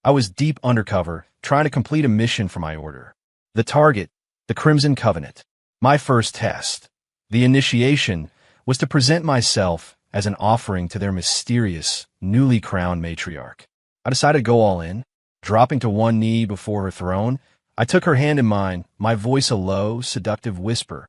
I was deep undercover, trying to complete a mission for my order. The target, the Crimson Covenant. My first test, the initiation, was to present myself as an offering to their mysterious, newly crowned matriarch. I decided to go all in. Dropping to one knee before her throne, I took her hand in mine, my voice a low, seductive whisper.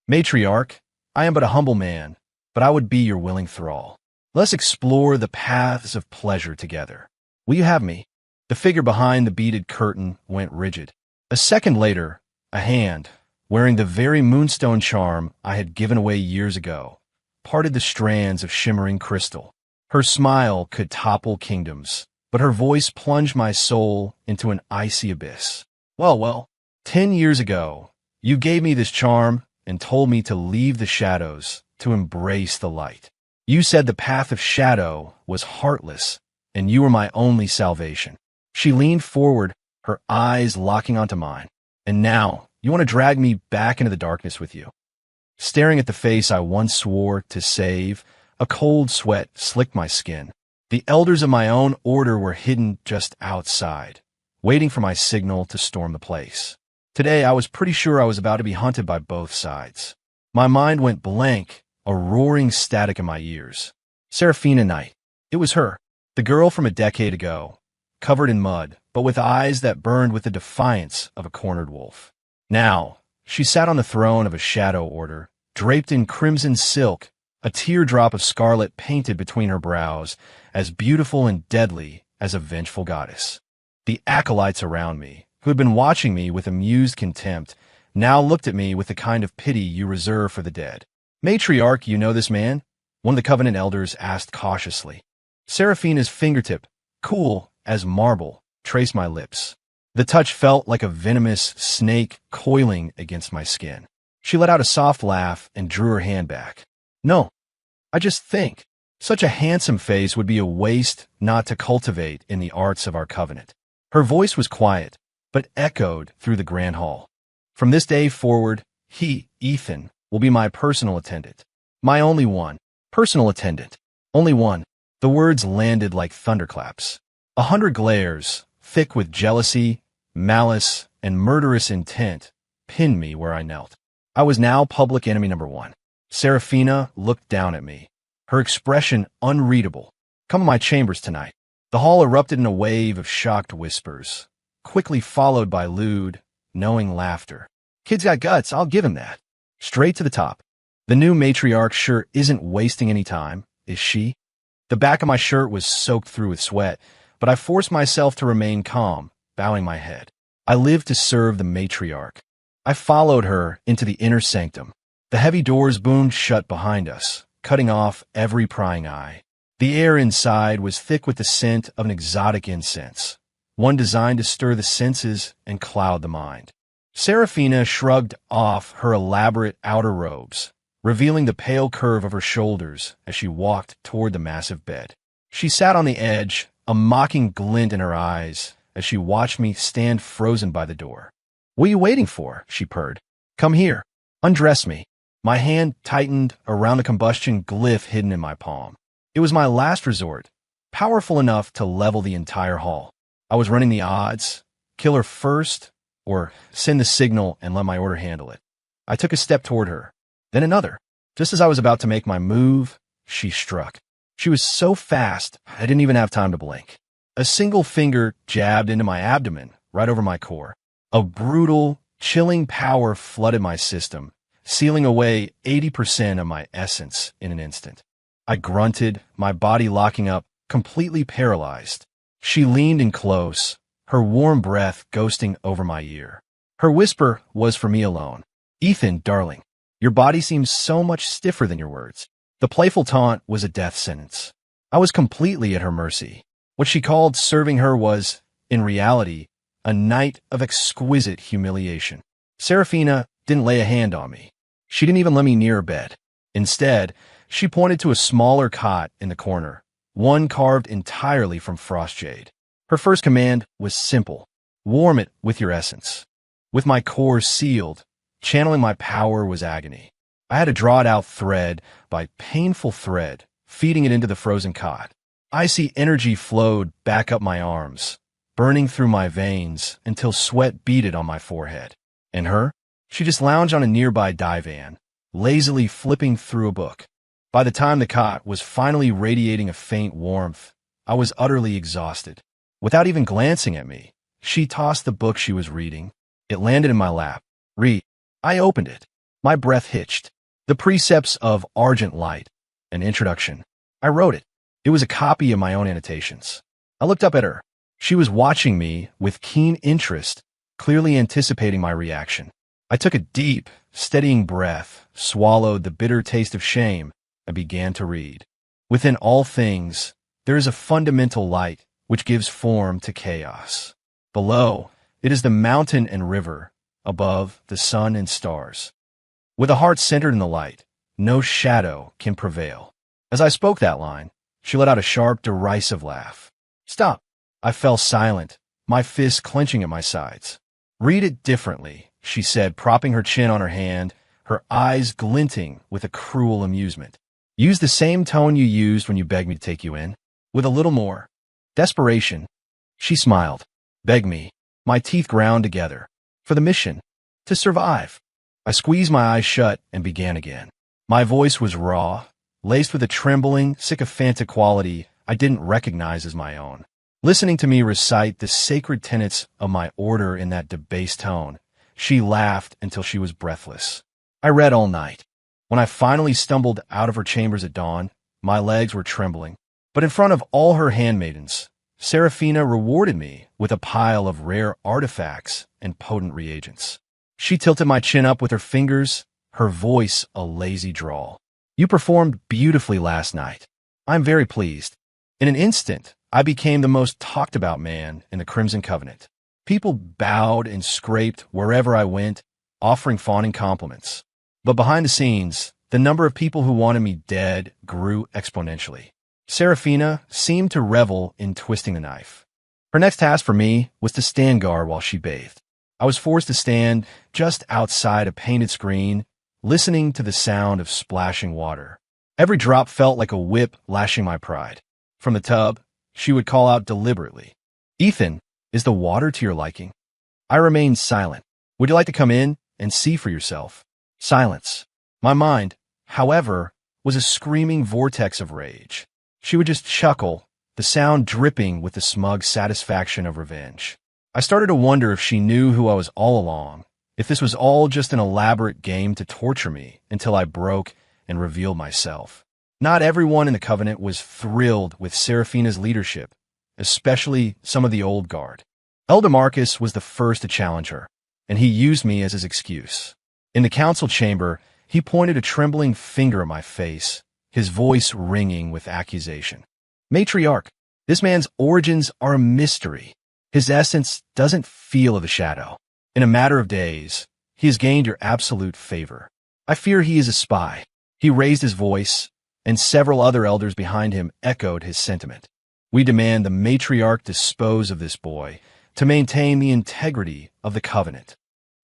Matriarch, I am but a humble man, but I would be your willing thrall. Let's explore the paths of pleasure together. Will you have me? The figure behind the beaded curtain went rigid. A second later, a hand, wearing the very moonstone charm I had given away years ago, parted the strands of shimmering crystal. Her smile could topple kingdoms, but her voice plunged my soul into an icy abyss. Well, 10 years ago, you gave me this charm and told me to leave the shadows, to embrace the light. You said the path of shadow was heartless, and you were my only salvation. She leaned forward, her eyes locking onto mine. And now, you want to drag me back into the darkness with you. Staring at the face I once swore to save, a cold sweat slicked my skin. The elders of my own order were hidden just outside, waiting for my signal to storm the place. Today, I was pretty sure I was about to be hunted by both sides. My mind went blank, a roaring static in my ears. Seraphina Knight. It was her, the girl from a decade ago, covered in mud, but with eyes that burned with the defiance of a cornered wolf. Now, she sat on the throne of a shadow order, draped in crimson silk, a teardrop of scarlet painted between her brows, as beautiful and deadly as a vengeful goddess. The acolytes around me, who had been watching me with amused contempt, now looked at me with the kind of pity you reserve for the dead. Matriarch, you know this man? One of the Covenant elders asked cautiously. Seraphina's fingertip, cool as marble, traced my lips. The touch felt like a venomous snake coiling against my skin. She let out a soft laugh and drew her hand back. No, I just think such a handsome face would be a waste not to cultivate in the arts of our covenant. Her voice was quiet, but echoed through the grand hall. From this day forward, he, Ethan, will be my personal attendant. My only one. Personal attendant. Only one. The words landed like thunderclaps. 100 glares, thick with jealousy, malice, and murderous intent, pinned me where I knelt. I was now public enemy number one. Seraphina looked down at me, her expression unreadable. Come to my chambers tonight. The hall erupted in a wave of shocked whispers, quickly followed by lewd, knowing laughter. Kid's got guts, I'll give him that. Straight to the top. The new matriarch sure isn't wasting any time, is she? The back of my shirt was soaked through with sweat, but I forced myself to remain calm, bowing my head. I lived to serve the matriarch. I followed her into the inner sanctum. The heavy doors boomed shut behind us, cutting off every prying eye. The air inside was thick with the scent of an exotic incense, one designed to stir the senses and cloud the mind. Seraphina shrugged off her elaborate outer robes, revealing the pale curve of her shoulders as she walked toward the massive bed. She sat on the edge, a mocking glint in her eyes as she watched me stand frozen by the door. What are you waiting for? She purred. Come here. Undress me. My hand tightened around the combustion glyph hidden in my palm. It was my last resort, powerful enough to level the entire hall. I was running the odds, kill her first, or send the signal and let my order handle it. I took a step toward her, then another. Just as I was about to make my move, she struck. She was so fast, I didn't even have time to blink. A single finger jabbed into my abdomen, right over my core. A brutal, chilling power flooded my system, sealing away 80% of my essence in an instant. I grunted, my body locking up, completely paralyzed. She leaned in close, her warm breath ghosting over my ear. Her whisper was for me alone. Ethan, darling, your body seems so much stiffer than your words. The playful taunt was a death sentence. I was completely at her mercy. What she called serving her was, in reality, a night of exquisite humiliation. Seraphina didn't lay a hand on me. She didn't even let me near her bed. Instead, she pointed to a smaller cot in the corner, one carved entirely from frost jade. Her first command was simple. Warm it with your essence. With my core sealed, channeling my power was agony. I had to draw it out thread by painful thread, feeding it into the frozen cot. Icy energy flowed back up my arms, burning through my veins until sweat beaded on my forehead. And her? She just lounged on a nearby divan, lazily flipping through a book. By the time the cot was finally radiating a faint warmth, I was utterly exhausted. Without even glancing at me, she tossed the book she was reading. It landed in my lap. Read. I opened it. My breath hitched. The Precepts of Argent Light. An introduction. I wrote it. It was a copy of my own annotations. I looked up at her. She was watching me with keen interest, clearly anticipating my reaction. I took a deep, steadying breath, swallowed the bitter taste of shame, and began to read. Within all things, there is a fundamental light which gives form to chaos. Below, it is the mountain and river. Above, the sun and stars. With a heart centered in the light, no shadow can prevail. As I spoke that line, she let out a sharp, derisive laugh. Stop. I fell silent, my fists clenching at my sides. Read it differently, she said, propping her chin on her hand, her eyes glinting with a cruel amusement. Use the same tone you used when you begged me to take you in, with a little more desperation. She smiled. Beg me. My teeth ground together. For the mission. To survive. I squeezed my eyes shut and began again. My voice was raw, laced with a trembling, sycophantic quality I didn't recognize as my own. Listening to me recite the sacred tenets of my order in that debased tone, she laughed until she was breathless. I read all night. When I finally stumbled out of her chambers at dawn, my legs were trembling. But in front of all her handmaidens, Seraphina rewarded me with a pile of rare artifacts and potent reagents. She tilted my chin up with her fingers, her voice a lazy drawl. You performed beautifully last night. I'm very pleased. In an instant, I became the most talked about man in the Crimson Covenant. People bowed and scraped wherever I went, offering fawning compliments. But behind the scenes, the number of people who wanted me dead grew exponentially. Seraphina seemed to revel in twisting the knife. Her next task for me was to stand guard while she bathed. I was forced to stand just outside a painted screen, listening to the sound of splashing water. Every drop felt like a whip lashing my pride. From the tub, she would call out deliberately, Ethan, is the water to your liking? I remained silent. Would you like to come in and see for yourself? Silence. My mind, however, was a screaming vortex of rage. She would just chuckle, the sound dripping with the smug satisfaction of revenge. I started to wonder if she knew who I was all along, if this was all just an elaborate game to torture me until I broke and revealed myself. Not everyone in the Covenant was thrilled with Seraphina's leadership, especially some of the old guard. Elder Marcus was the first to challenge her, and he used me as his excuse. In the council chamber, he pointed a trembling finger at my face, his voice ringing with accusation. Matriarch, this man's origins are a mystery. His essence doesn't feel of the shadow. In a matter of days, he has gained your absolute favor. I fear he is a spy. He raised his voice, and several other elders behind him echoed his sentiment. We demand the matriarch dispose of this boy to maintain the integrity of the Covenant.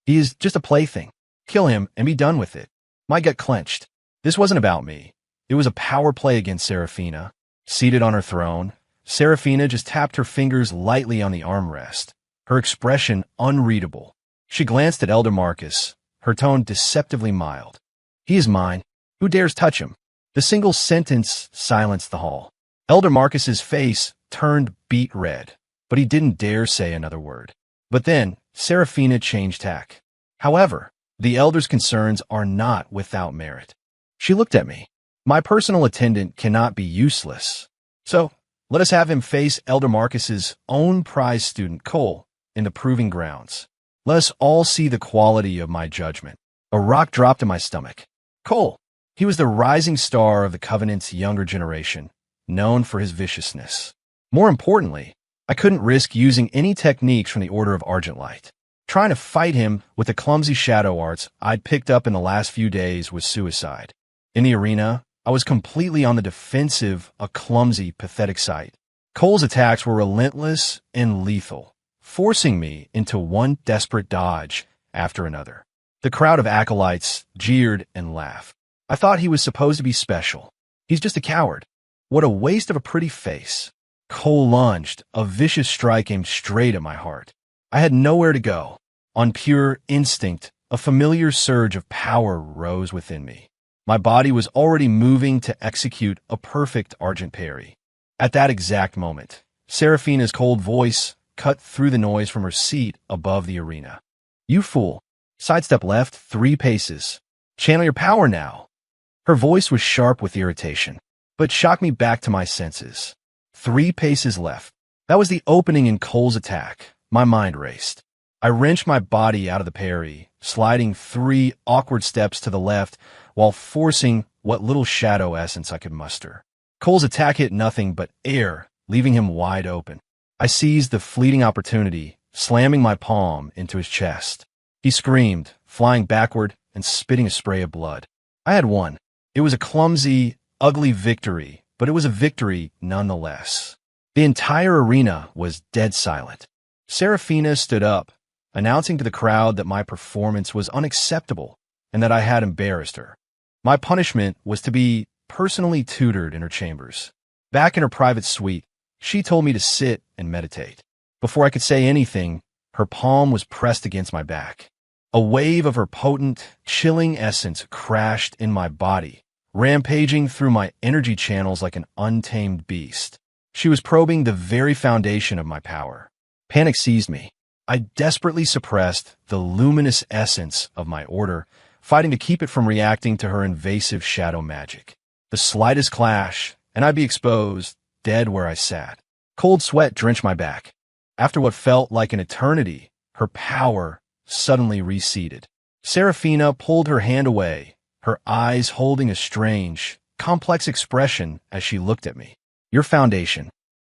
He is just a plaything. Kill him and be done with it. My gut clenched. This wasn't about me. It was a power play against Seraphina. Seated on her throne, Seraphina just tapped her fingers lightly on the armrest, her expression unreadable. She glanced at Elder Marcus, her tone deceptively mild. He is mine. Who dares touch him? The single sentence silenced the hall. Elder Marcus's face turned beet red, but he didn't dare say another word. But then, Seraphina changed tack. However, the elder's concerns are not without merit. She looked at me. My personal attendant cannot be useless. So, let us have him face Elder Marcus's own prize student, Cole, in the proving grounds. Let us all see the quality of my judgment. A rock dropped in my stomach. Cole. He was the rising star of the Covenant's younger generation, known for his viciousness. More importantly, I couldn't risk using any techniques from the Order of Argent Light. Trying to fight him with the clumsy shadow arts I'd picked up in the last few days was suicide. In the arena, I was completely on the defensive, a clumsy, pathetic sight. Cole's attacks were relentless and lethal, forcing me into one desperate dodge after another. The crowd of acolytes jeered and laughed. I thought he was supposed to be special. He's just a coward. What a waste of a pretty face. Cole lunged, a vicious strike aimed straight at my heart. I had nowhere to go. On pure instinct, a familiar surge of power rose within me. My body was already moving to execute a perfect argent parry. At that exact moment, Seraphina's cold voice cut through the noise from her seat above the arena. "You fool. Sidestep left 3 paces. Channel your power now." Her voice was sharp with irritation, but shocked me back to my senses. 3 paces left. That was the opening in Cole's attack. My mind raced. I wrenched my body out of the parry, sliding 3 awkward steps to the left while forcing what little shadow essence I could muster. Cole's attack hit nothing but air, leaving him wide open. I seized the fleeting opportunity, slamming my palm into his chest. He screamed, flying backward and spitting a spray of blood. I had won. It was a clumsy, ugly victory, but it was a victory nonetheless. The entire arena was dead silent. Seraphina stood up, announcing to the crowd that my performance was unacceptable and that I had embarrassed her. My punishment was to be personally tutored in her chambers. Back in her private suite, she told me to sit and meditate. Before I could say anything, her palm was pressed against my back. A wave of her potent, chilling essence crashed in my body, rampaging through my energy channels like an untamed beast. She was probing the very foundation of my power. Panic seized me. I desperately suppressed the luminous essence of my order, fighting to keep it from reacting to her invasive shadow magic. The slightest clash, and I'd be exposed, dead where I sat. Cold sweat drenched my back. After what felt like an eternity, her power suddenly receded. Seraphina pulled her hand away, her eyes holding a strange, complex expression as she looked at me. "Your foundation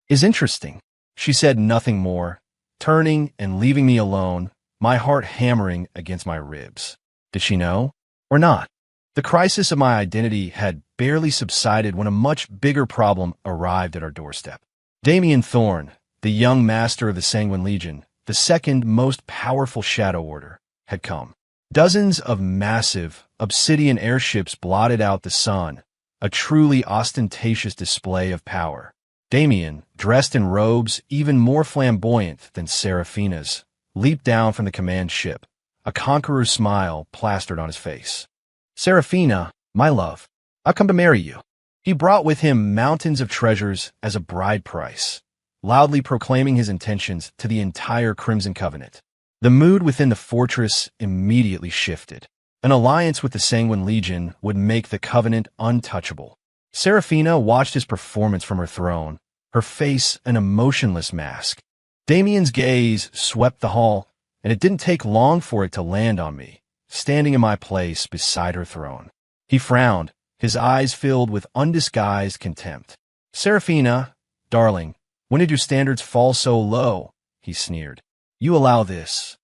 is interesting." She said nothing more, turning and leaving me alone, my heart hammering against my ribs. Did she know? Or not? The crisis of my identity had barely subsided when a much bigger problem arrived at our doorstep. Damien Thorne, the young master of the Sanguine Legion, the second most powerful Shadow Order, had come. Dozens of massive, obsidian airships blotted out the sun, a truly ostentatious display of power. Damien, dressed in robes even more flamboyant than Seraphina's, leaped down from the command ship, a conqueror's smile plastered on his face. "Seraphina, my love, I've come to marry you." He brought with him mountains of treasures as a bride price, loudly proclaiming his intentions to the entire Crimson Covenant. The mood within the fortress immediately shifted. An alliance with the Sanguine Legion would make the Covenant untouchable. Seraphina watched his performance from her throne, her face an emotionless mask. Damien's gaze swept the hall, and it didn't take long for it to land on me, standing in my place beside her throne. He frowned, his eyes filled with undisguised contempt. "Seraphina, darling, when did your standards fall so low?" he sneered. "You allow this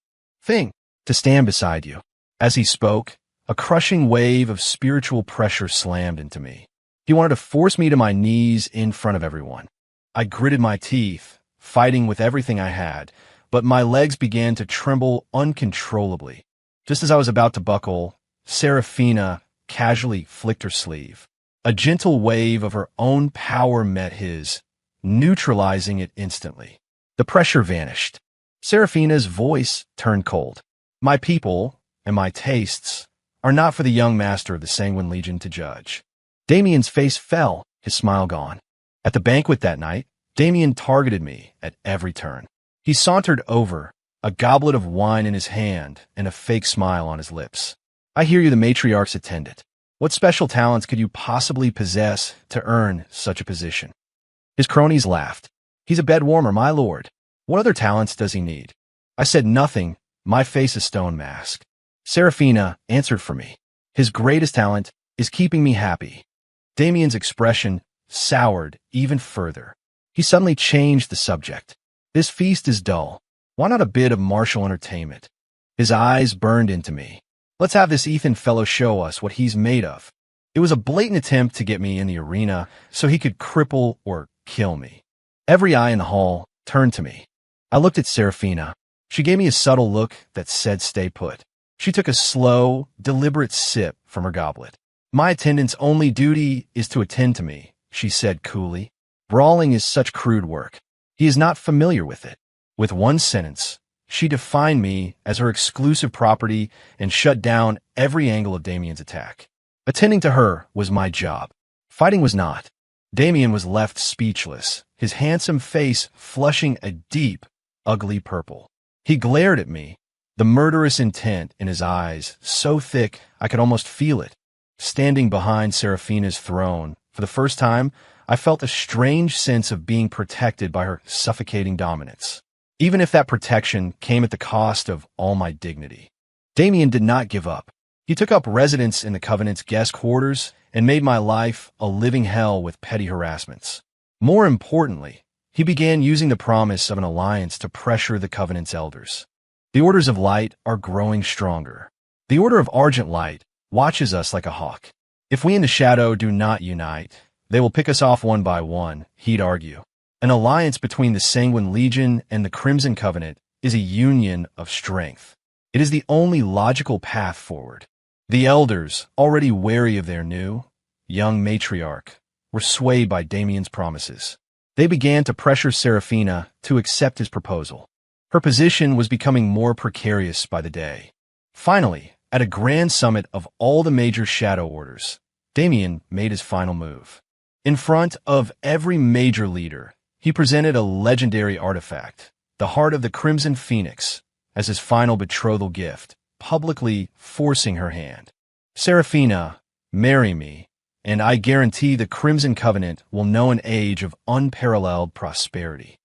thing to stand beside you." As he spoke, a crushing wave of spiritual pressure slammed into me. He wanted to force me to my knees in front of everyone. I gritted my teeth, fighting with everything I had, but my legs began to tremble uncontrollably. Just as I was about to buckle, Seraphina casually flicked her sleeve. A gentle wave of her own power met his, neutralizing it instantly. The pressure vanished. Seraphina's voice turned cold. "My people and my tastes are not for the young master of the Sanguine Legion to judge." Damien's face fell, his smile gone. At the banquet that night, Damien targeted me at every turn. He sauntered over, a goblet of wine in his hand and a fake smile on his lips. "I hear you the matriarch's attendant. What special talents could you possibly possess to earn such a position?" His cronies laughed. "He's a bed warmer, my lord. What other talents does he need?" I said nothing, my face a stone mask. Seraphina answered for me. "His greatest talent is keeping me happy." Damien's expression soured even further. He suddenly changed the subject. "This feast is dull. Why not a bit of martial entertainment?" His eyes burned into me. "Let's have this Ethan fellow show us what he's made of." It was a blatant attempt to get me in the arena so he could cripple or kill me. Every eye in the hall turned to me. I looked at Seraphina. She gave me a subtle look that said stay put. She took a slow, deliberate sip from her goblet. "My attendant's only duty is to attend to me," she said coolly. Brawling is such crude work. He is not familiar with it. With one sentence, she defined me as her exclusive property and shut down every angle of Damien's attack. Attending to her was my job. Fighting was not. Damien was left speechless, his handsome face flushing a deep, ugly purple. He glared at me, the murderous intent in his eyes so thick I could almost feel it. Standing behind Serafina's throne, for the first time, I felt a strange sense of being protected by her suffocating dominance, even if that protection came at the cost of all my dignity. Damien did not give up. He took up residence in the Covenant's guest quarters and made my life a living hell with petty harassments. More importantly, he began using the promise of an alliance to pressure the Covenant's elders. The Orders of Light are growing stronger. The Order of Argent Light watches us like a hawk. If we in the shadow do not unite, they will pick us off one by one, he'd argue. An alliance between the Sanguine Legion and the Crimson Covenant is a union of strength. It is the only logical path forward. The elders, already wary of their new, young matriarch, were swayed by Damien's promises. They began to pressure Serafina to accept his proposal. Her position was becoming more precarious by the day. Finally, at a grand summit of all the major shadow orders, Damien made his final move. In front of every major leader, he presented a legendary artifact, the heart of the Crimson Phoenix, as his final betrothal gift, publicly forcing her hand. Serafina, marry me, and I guarantee the Crimson Covenant will know an age of unparalleled prosperity.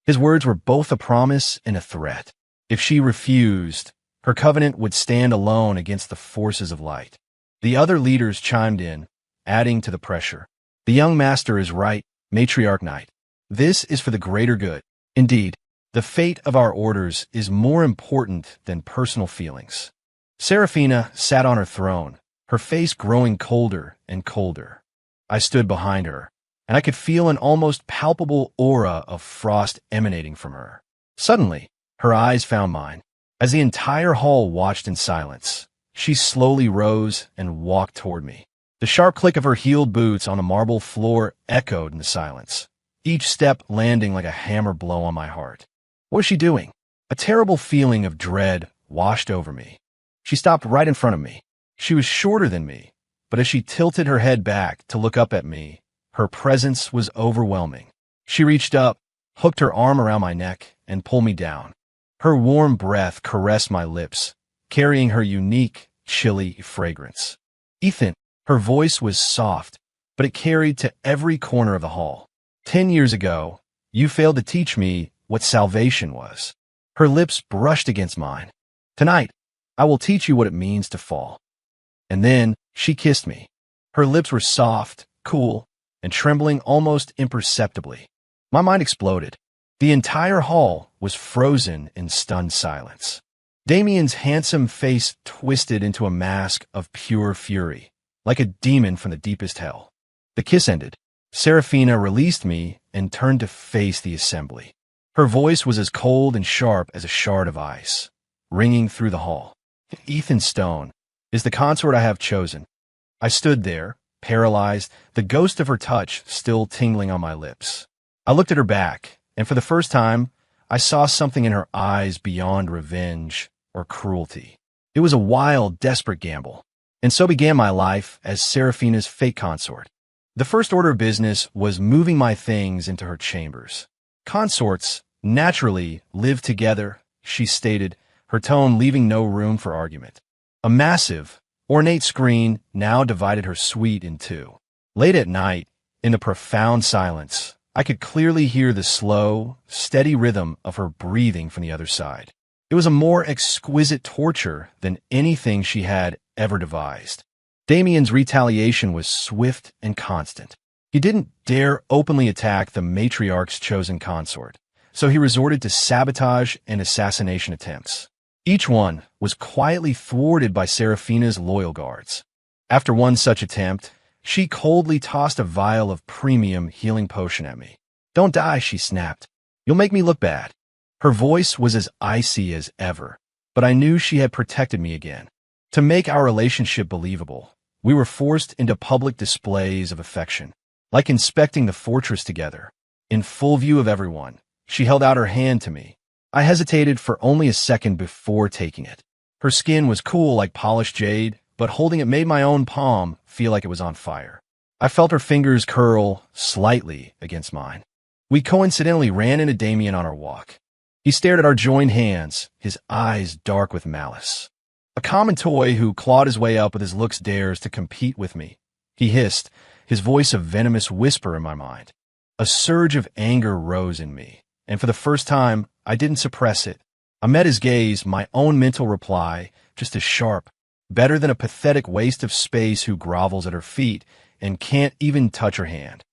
His words were both a promise and a threat. If she refused, her covenant would stand alone against the forces of light. The other leaders chimed in, adding to the pressure. The young master is right, Matriarch Knight. This is for the greater good. Indeed, the fate of our orders is more important than personal feelings. Serafina sat on her throne, her face growing colder and colder. I stood behind her, and I could feel an almost palpable aura of frost emanating from her. Suddenly, her eyes found mine. As the entire hall watched in silence, she slowly rose and walked toward me. The sharp click of her heeled boots on the marble floor echoed in the silence, each step landing like a hammer blow on my heart. What was she doing? A terrible feeling of dread washed over me. She stopped right in front of me. She was shorter than me, but as she tilted her head back to look up at me, her presence was overwhelming. She reached up, hooked her arm around my neck, and pulled me down. Her warm breath caressed my lips, carrying her unique, chilly fragrance. Ethan, her voice was soft, but it carried to every corner of the hall. 10 years ago, you failed to teach me what salvation was. Her lips brushed against mine. Tonight, I will teach you what it means to fall. And then she kissed me. Her lips were soft, cool, and trembling almost imperceptibly. My mind exploded. The entire hall was frozen in stunned silence. Damien's handsome face twisted into a mask of pure fury, like a demon from the deepest hell. The kiss ended. Serafina released me and turned to face the assembly. Her voice was as cold and sharp as a shard of ice, ringing through the hall. Ethan Stone is the consort I have chosen. I stood there, paralyzed, the ghost of her touch still tingling on my lips. I looked at her back, and for the first time, I saw something in her eyes beyond revenge or cruelty. It was a wild, desperate gamble. And so began my life as Serafina's fate consort. The first order of business was moving my things into her chambers. Consorts naturally live together, she stated, her tone leaving no room for argument. A massive, ornate screen now divided her suite in two. Late at night, in the profound silence, I could clearly hear the slow, steady rhythm of her breathing from the other side. It was a more exquisite torture than anything she had ever devised. Damien's retaliation was swift and constant. He didn't dare openly attack the matriarch's chosen consort, so he resorted to sabotage and assassination attempts. Each one was quietly thwarted by Serafina's loyal guards. After one such attempt, she coldly tossed a vial of premium healing potion at me. "Don't die," she snapped. "You'll make me look bad." Her voice was as icy as ever, but I knew she had protected me again. To make our relationship believable, we were forced into public displays of affection. like inspecting the fortress together. In full view of everyone, she held out her hand to me. I hesitated for only a second before taking it. Her skin was cool like polished jade, but holding it made my own palm feel like it was on fire. I felt her fingers curl slightly against mine. We coincidentally ran into Damien on our walk. He stared at our joined hands, his eyes dark with malice. A common toy who clawed his way up with his looks dares to compete with me. He hissed, his voice a venomous whisper in my mind. A surge of anger rose in me, and for the first time, I didn't suppress it. I met his gaze, my own mental reply, just as sharp, better than a pathetic waste of space who grovels at her feet and can't even touch her hand.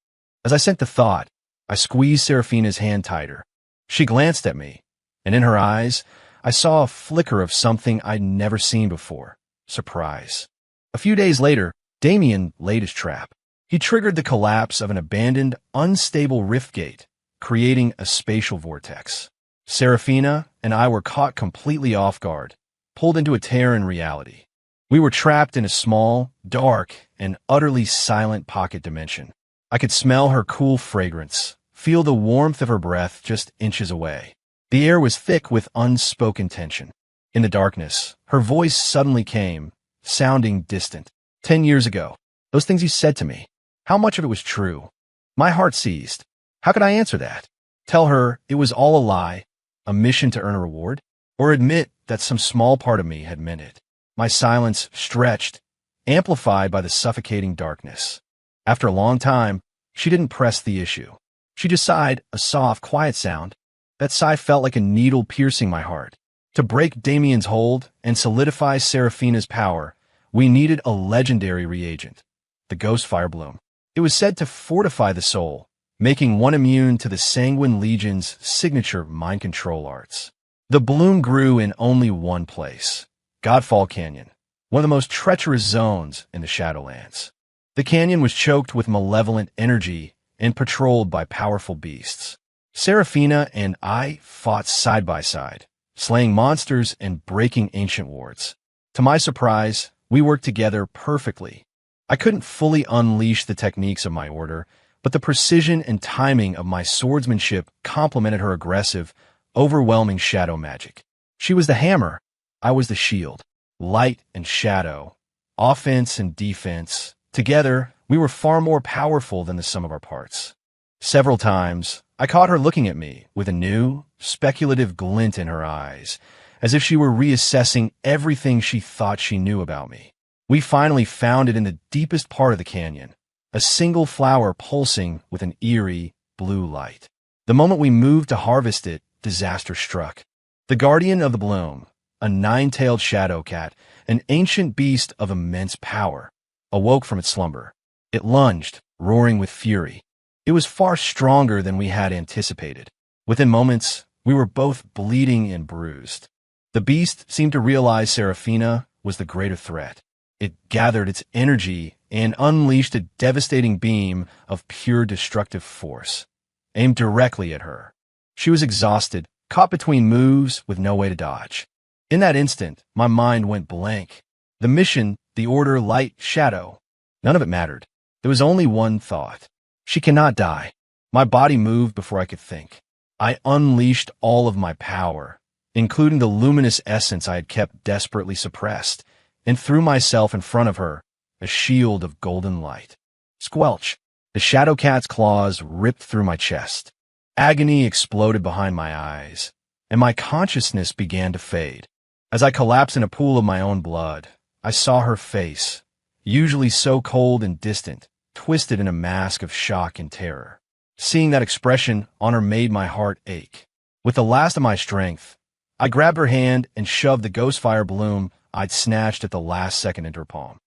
As I sent the thought, I squeezed Serafina's hand tighter. She glanced at me, and in her eyes, I saw a flicker of something I'd never seen before: surprise. A few days later, Damien laid his trap. He triggered the collapse of an abandoned, unstable rift gate, creating a spatial vortex. Serafina and I were caught completely off guard, pulled into a tear in reality. We were trapped in a small, dark, and utterly silent pocket dimension. I could smell her cool fragrance, feel the warmth of her breath just inches away. The air was thick with unspoken tension. In the darkness, her voice suddenly came, sounding distant. 10 years ago, those things you said to me, how much of it was true? My heart seized. How could I answer that? Tell her it was all a lie, a mission to earn a reward? Or admit that some small part of me had meant it? My silence stretched, amplified by the suffocating darkness. After a long time, she didn't press the issue. She just sighed, a soft, quiet sound. That sigh felt like a needle piercing my heart. To break Damien's hold and solidify Serafina's power, we needed a legendary reagent, the Ghost Fire Bloom. It was said to fortify the soul, making one immune to the Sanguine Legion's signature mind control arts. The bloom grew in only one place: Godfall Canyon, one of the most treacherous zones in the Shadowlands. The canyon was choked with malevolent energy and patrolled by powerful beasts. Serafina and I fought side by side, slaying monsters and breaking ancient wards. To my surprise, we worked together perfectly. I couldn't fully unleash the techniques of my order, but the precision and timing of my swordsmanship complemented her aggressive, overwhelming shadow magic. She was the hammer, I was the shield. Light and shadow, offense and defense. Together, we were far more powerful than the sum of our parts. Several times, I caught her looking at me with a new, speculative glint in her eyes, as if she were reassessing everything she thought she knew about me. We finally found it in the deepest part of the canyon, a single flower pulsing with an eerie, blue light. The moment we moved to harvest it, disaster struck. The guardian of the bloom, a nine-tailed shadow cat, an ancient beast of immense power, awoke from its slumber. It lunged, roaring with fury. It was far stronger than we had anticipated. Within moments, we were both bleeding and bruised. The beast seemed to realize Serafina was the greater threat. It gathered its energy and unleashed a devastating beam of pure destructive force, aimed directly at her. She was exhausted, caught between moves with no way to dodge. In that instant, my mind went blank. The mission, the order, light, shadow, none of it mattered. There was only one thought. She cannot die. My body moved before I could think. I unleashed all of my power, including the luminous essence I had kept desperately suppressed, and threw myself in front of her, a shield of golden light. Squelch! The shadow cat's claws ripped through my chest. Agony exploded behind my eyes, and my consciousness began to fade. As I collapsed in a pool of my own blood, I saw her face, usually so cold and distant, twisted in a mask of shock and terror. Seeing that expression on her made my heart ache. With the last of my strength, I grabbed her hand and shoved the ghost fire bloom I'd snatched at the last second into her palm.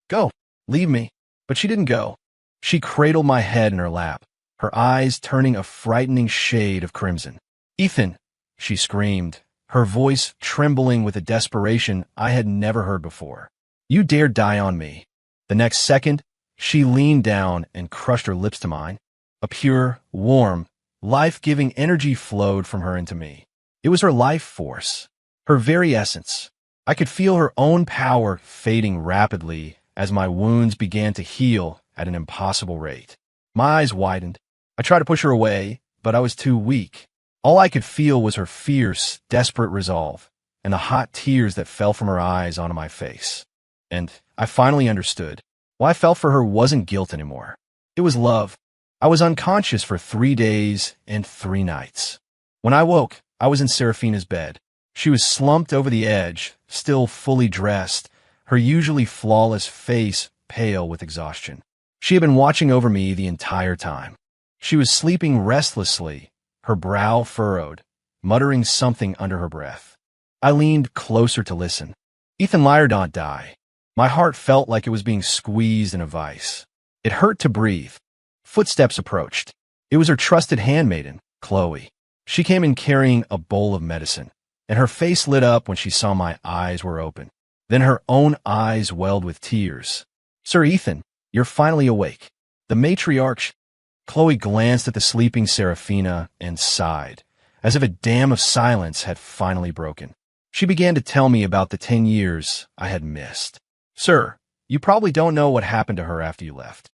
Go, leave me. But she didn't go. She cradled my head in her lap, her eyes turning a frightening shade of crimson. Ethan, she screamed, her voice trembling with a desperation I had never heard before. You dare die on me. The next second, she leaned down and crushed her lips to mine. A pure, warm, life-giving energy flowed from her into me. It was her life force, her very essence. I could feel her own power fading rapidly as my wounds began to heal at an impossible rate. My eyes widened. I tried to push her away, but I was too weak. All I could feel was her fierce, desperate resolve, and the hot tears that fell from her eyes onto my face. And I finally understood. What I felt for her wasn't guilt anymore. It was love. I was unconscious for 3 days and 3 nights. When I woke, I was in Serafina's bed. She was slumped over the edge, still fully dressed, her usually flawless face pale with exhaustion. She had been watching over me the entire time. She was sleeping restlessly, her brow furrowed, muttering something under her breath. I leaned closer to listen. Ethan lied not die. My heart felt like it was being squeezed in a vice. It hurt to breathe. Footsteps approached. It was her trusted handmaiden, Chloe. She came in carrying a bowl of medicine, and her face lit up when she saw my eyes were open. Then her own eyes welled with tears. "Sir Ethan, you're finally awake." The matriarch. Chloe glanced at the sleeping Serafina and sighed, as if a dam of silence had finally broken. She began to tell me about the 10 years I had missed. "Sir, you probably don't know what happened to her after you left."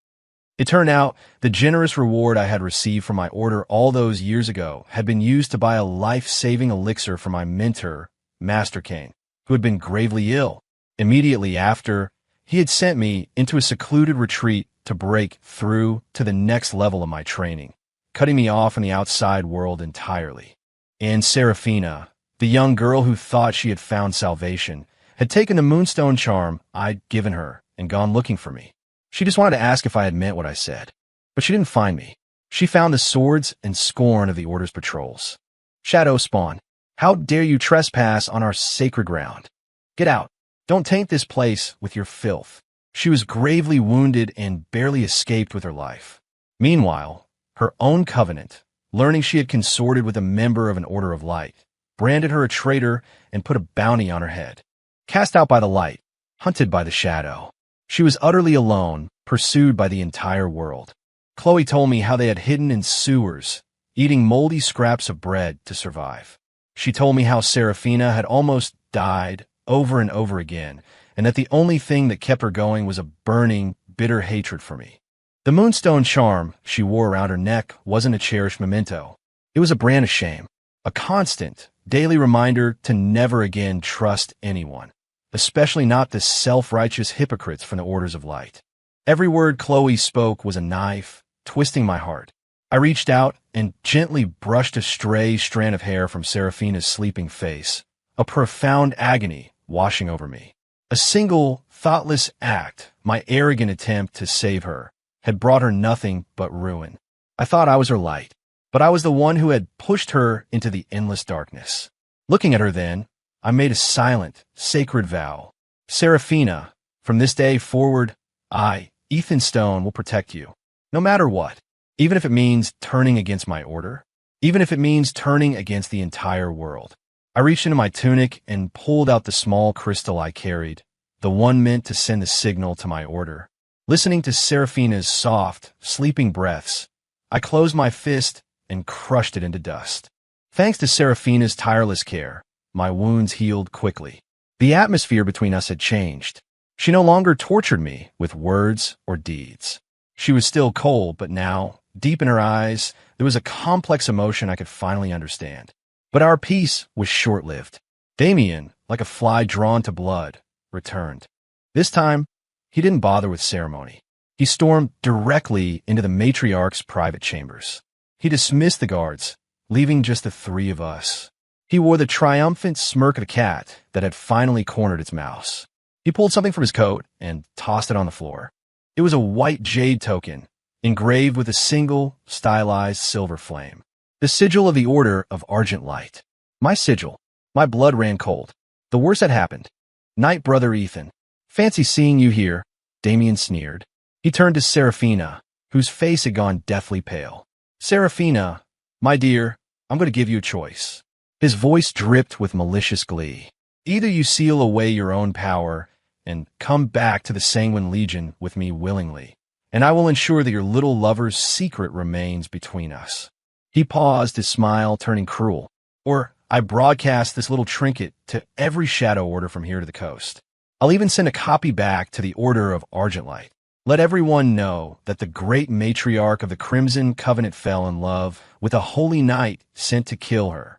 It turned out the generous reward I had received from my order all those years ago had been used to buy a life-saving elixir for my mentor, Master Kane, who had been gravely ill. Immediately after, he had sent me into a secluded retreat to break through to the next level of my training, cutting me off from the outside world entirely. And Serafina, the young girl who thought she had found salvation, had taken the moonstone charm I'd given her and gone looking for me. She just wanted to ask if I had meant what I said. But she didn't find me. She found the swords and scorn of the Order's patrols. "Shadow Spawn, how dare you trespass on our sacred ground? Get out. Don't taint this place with your filth." She was gravely wounded and barely escaped with her life. Meanwhile, her own covenant, learning she had consorted with a member of an Order of Light, branded her a traitor and put a bounty on her head. Cast out by the light, hunted by the shadow. She was utterly alone, pursued by the entire world. Chloe told me how they had hidden in sewers, eating moldy scraps of bread to survive. She told me how Serafina had almost died over and over again, and that the only thing that kept her going was a burning, bitter hatred for me. The moonstone charm she wore around her neck wasn't a cherished memento. It was a brand of shame, a constant, daily reminder to never again trust anyone, especially not the self-righteous hypocrites from the Orders of Light. Every word Chloe spoke was a knife, twisting my heart. I reached out and gently brushed a stray strand of hair from Serafina's sleeping face, a profound agony washing over me. A single, thoughtless act, my arrogant attempt to save her, had brought her nothing but ruin. I thought I was her light, but I was the one who had pushed her into the endless darkness. Looking at her then, I made a silent, sacred vow. "Serafina, from this day forward, I, Ethan Stone, will protect you. No matter what. Even if it means turning against my order. Even if it means turning against the entire world." I reached into my tunic and pulled out the small crystal I carried, the one meant to send the signal to my order. Listening to Serafina's soft, sleeping breaths, I closed my fist and crushed it into dust. Thanks to Serafina's tireless care, my wounds healed quickly. The atmosphere between us had changed. She no longer tortured me with words or deeds. She was still cold, but now, deep in her eyes, there was a complex emotion I could finally understand. But our peace was short-lived. Damien, like a fly drawn to blood, returned. This time, he didn't bother with ceremony. He stormed directly into the matriarch's private chambers. He dismissed the guards, leaving just the 3 of us. He wore the triumphant smirk of a cat that had finally cornered its mouse. He pulled something from his coat and tossed it on the floor. It was a white jade token, engraved with a single, stylized silver flame. The sigil of the Order of Argent Light. My sigil. My blood ran cold. The worst had happened. "Night, Brother Ethan. Fancy seeing you here," Damien sneered. He turned to Serafina, whose face had gone deathly pale. "Serafina, my dear, I'm going to give you a choice." His voice dripped with malicious glee. "Either you seal away your own power and come back to the Sanguine Legion with me willingly, and I will ensure that your little lover's secret remains between us." He paused, his smile turning cruel. "Or I broadcast this little trinket to every Shadow Order from here to the coast. I'll even send a copy back to the Order of Argent Light. Let everyone know that the great matriarch of the Crimson Covenant fell in love with a holy knight sent to kill her.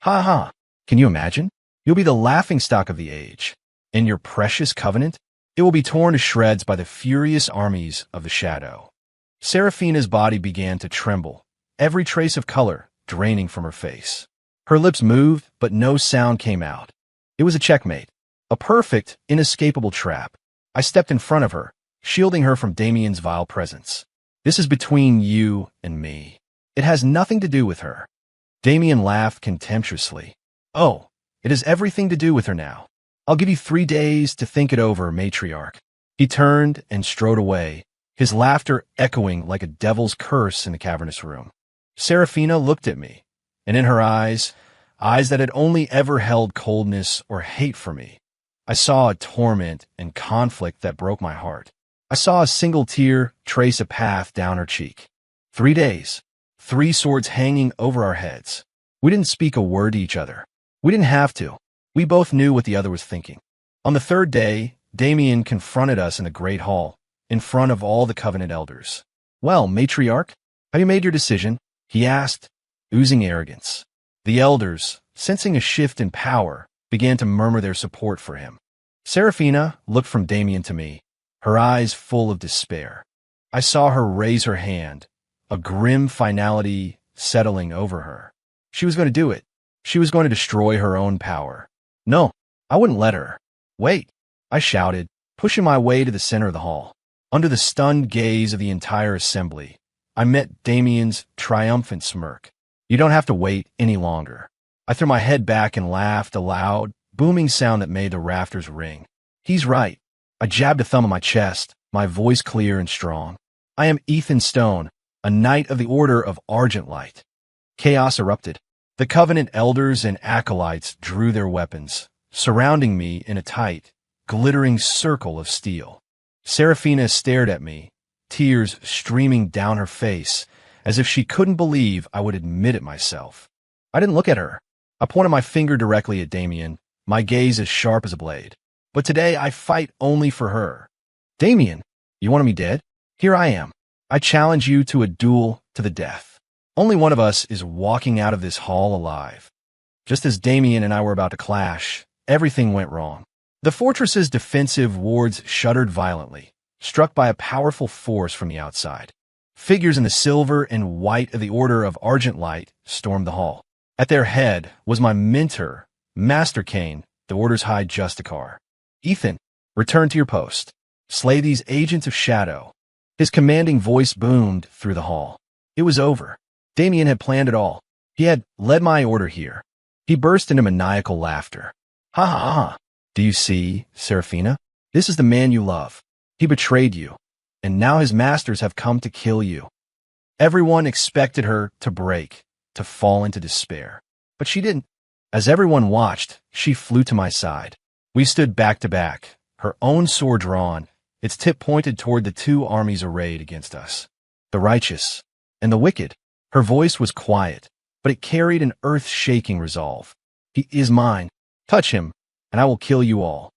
Ha ha! Can you imagine? You'll be the laughingstock of the age. And your precious covenant? It will be torn to shreds by the furious armies of the shadow. Seraphina's body began to tremble, every trace of color draining from her face. Her lips moved, but no sound came out. It was a checkmate, a perfect, inescapable trap. I stepped in front of her, shielding her from Damien's vile presence. This is between you and me. It has nothing to do with her. Damien laughed contemptuously. Oh, it has everything to do with her now. I'll give you 3 days to think it over, matriarch. He turned and strode away, his laughter echoing like a devil's curse in the cavernous room. Seraphina looked at me, and in her eyes that had only ever held coldness or hate for me, I saw a torment and conflict that broke my heart. I saw a single tear trace a path down her cheek. 3 days, 3 swords hanging over our heads. We didn't speak a word to each other. We didn't have to. We both knew what the other was thinking. On the 3rd day, Damien confronted us in the great hall, in front of all the Covenant elders. Well, matriarch, have you made your decision? He asked, oozing arrogance. The elders, sensing a shift in power, began to murmur their support for him. Seraphina looked from Damien to me, her eyes full of despair. I saw her raise her hand, a grim finality settling over her. She was going to do it. She was going to destroy her own power. No, I wouldn't let her. Wait, I shouted, pushing my way to the center of the hall. Under the stunned gaze of the entire assembly, I met Damien's triumphant smirk. You don't have to wait any longer. I threw my head back and laughed, a loud, booming sound that made the rafters ring. He's right. I jabbed a thumb on my chest, my voice clear and strong. I am Ethan Stone, a knight of the Order of Argent Light. Chaos erupted. The Covenant elders and acolytes drew their weapons, surrounding me in a tight, glittering circle of steel. Seraphina stared at me, tears streaming down her face, as if she couldn't believe I would admit it myself. I didn't look at her. I pointed my finger directly at Damien, my gaze as sharp as a blade. But today I fight only for her. Damien, you wanted me dead? Here I am. I challenge you to a duel to the death. Only one of us is walking out of this hall alive. Just as Damien and I were about to clash, everything went wrong. The fortress's defensive wards shuddered violently, struck by a powerful force from the outside. Figures in the silver and white of the Order of Argent Light stormed the hall. At their head was my mentor, Master Kane, the Order's High Justicar. Ethan, return to your post. Slay these agents of shadow. His commanding voice boomed through the hall. It was over. Damien had planned it all. He had led my order here. He burst into maniacal laughter. Ha ha ha. Do you see, Seraphina? This is the man you love. He betrayed you, and now his masters have come to kill you. Everyone expected her to break, to fall into despair. But she didn't. As everyone watched, she flew to my side. We stood back to back, her own sword drawn, its tip pointed toward the 2 armies arrayed against us. The righteous and the wicked. Her voice was quiet, but it carried an earth-shaking resolve. He is mine. Touch him, and I will kill you all.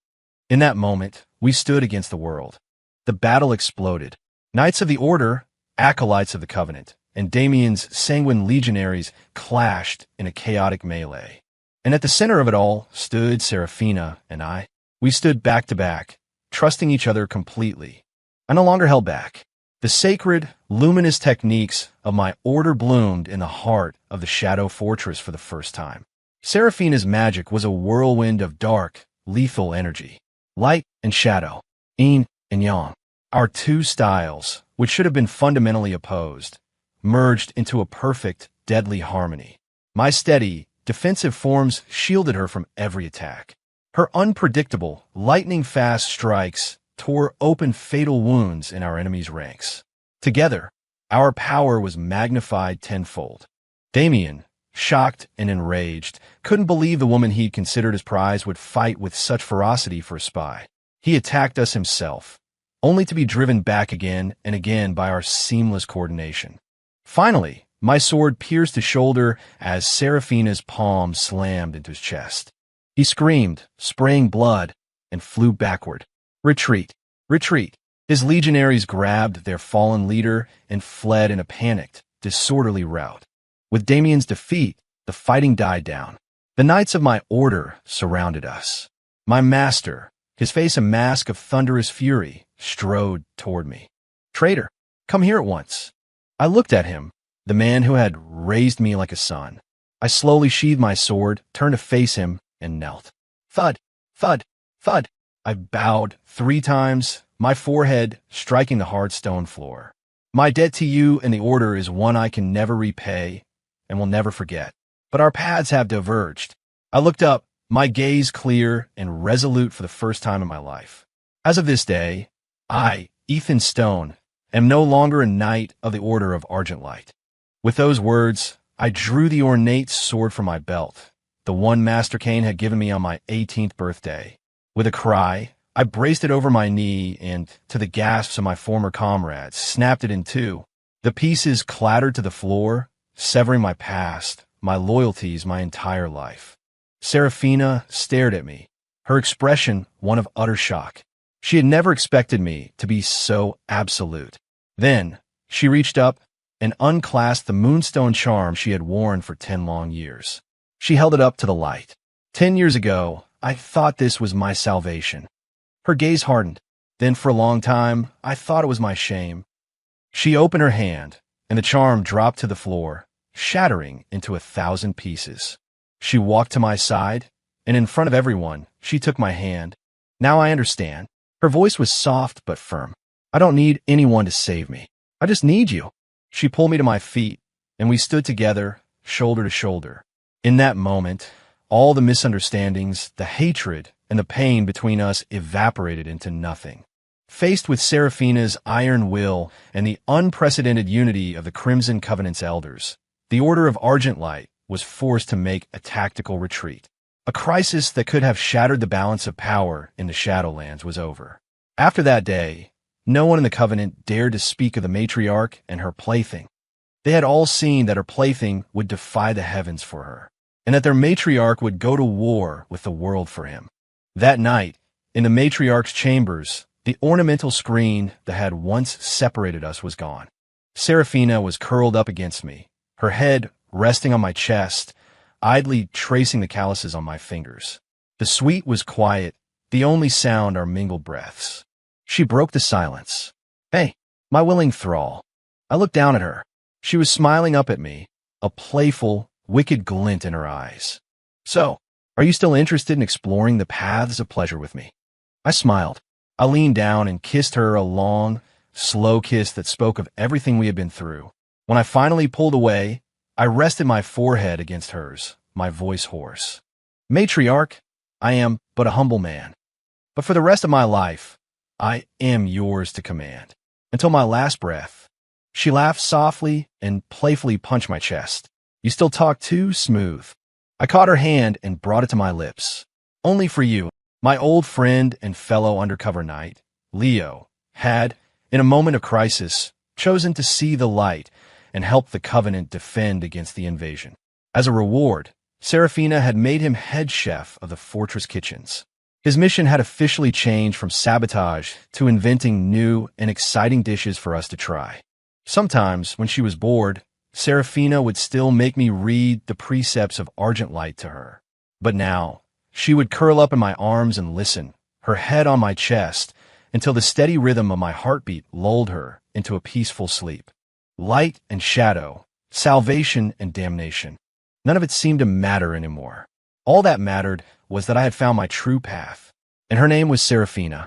In that moment, we stood against the world. The battle exploded. Knights of the Order, acolytes of the Covenant, and Damien's sanguine legionaries clashed in a chaotic melee. And at the center of it all stood Seraphina and I. We stood back to back, trusting each other completely. I no longer held back. The sacred, luminous techniques of my order bloomed in the heart of the Shadow Fortress for the first time. Seraphina's magic was a whirlwind of dark, lethal energy. Light and shadow, yin and yang. Our 2 styles, which should have been fundamentally opposed, merged into a perfect, deadly harmony. My steady, defensive forms shielded her from every attack. Her unpredictable, lightning-fast strikes tore open fatal wounds in our enemy's ranks. Together, our power was magnified tenfold. Damien, shocked and enraged, couldn't believe the woman he'd considered his prize would fight with such ferocity for a spy. He attacked us himself, only to be driven back again and again by our seamless coordination. Finally, my sword pierced his shoulder as Seraphina's palm slammed into his chest. He screamed, spraying blood, and flew backward. Retreat! Retreat! His legionaries grabbed their fallen leader and fled in a panicked, disorderly rout. With Damien's defeat, the fighting died down. The knights of my order surrounded us. My master, his face a mask of thunderous fury, strode toward me. "Traitor, come here at once." I looked at him, the man who had raised me like a son. I slowly sheathed my sword, turned to face him, and knelt. Thud, thud, thud. I bowed 3 times, my forehead striking the hard stone floor. "My debt to you and the order is one I can never repay and will never forget. But our paths have diverged." I looked up, my gaze clear and resolute for the first time in my life. "As of this day, I, Ethan Stone, am no longer a knight of the Order of Argent Light." With those words, I drew the ornate sword from my belt, the one Master Cain had given me on my 18th birthday. With a cry, I braced it over my knee and, to the gasps of my former comrades, snapped it in two. The pieces clattered to the floor, severing my past, my loyalties, my entire life. Seraphina stared at me, her expression one of utter shock. She had never expected me to be so absolute. Then, she reached up and unclasped the moonstone charm she had worn for 10 long years. She held it up to the light. 10 years ago, I thought this was my salvation. Her gaze hardened. Then for a long time, I thought it was my shame. She opened her hand, and the charm dropped to the floor, shattering into 1,000 pieces. She walked to my side, and in front of everyone, she took my hand. "Now I understand." Her voice was soft but firm. "I don't need anyone to save me. I just need you." She pulled me to my feet, and we stood together, shoulder to shoulder. In that moment, all the misunderstandings, the hatred, and the pain between us evaporated into nothing. Faced with Seraphina's iron will and the unprecedented unity of the Crimson Covenant's elders, the Order of Argent Light was forced to make a tactical retreat. A crisis that could have shattered the balance of power in the Shadowlands was over. After that day, no one in the Covenant dared to speak of the matriarch and her plaything. They had all seen that her plaything would defy the heavens for her, and that their matriarch would go to war with the world for him. That night, in the matriarch's chambers, the ornamental screen that had once separated us was gone. Seraphina was curled up against me, her head resting on my chest, idly tracing the calluses on my fingers. The suite was quiet, the only sound our mingled breaths. She broke the silence. "Hey, my willing thrall." I looked down at her. She was smiling up at me, a playful, wicked glint in her eyes. "So, are you still interested in exploring the paths of pleasure with me?" I smiled. I leaned down and kissed her a long, slow kiss that spoke of everything we had been through. When I finally pulled away, I rested my forehead against hers, my voice hoarse. "Matriarch, I am but a humble man. But for the rest of my life, I am yours to command. Until my last breath." She laughed softly and playfully punched my chest. "You still talk too smooth." I caught her hand and brought it to my lips. "Only for you." My old friend and fellow undercover knight, Leo, had, in a moment of crisis, chosen to see the light and help the Covenant defend against the invasion. As a reward, Seraphina had made him head chef of the fortress kitchens. His mission had officially changed from sabotage to inventing new and exciting dishes for us to try. Sometimes, when she was bored, Seraphina would still make me read the precepts of Argent Light to her. But now, she would curl up in my arms and listen, her head on my chest, until the steady rhythm of my heartbeat lulled her into a peaceful sleep. Light and shadow, salvation and damnation. None of it seemed to matter anymore. All that mattered was that I had found my true path, and her name was Seraphina.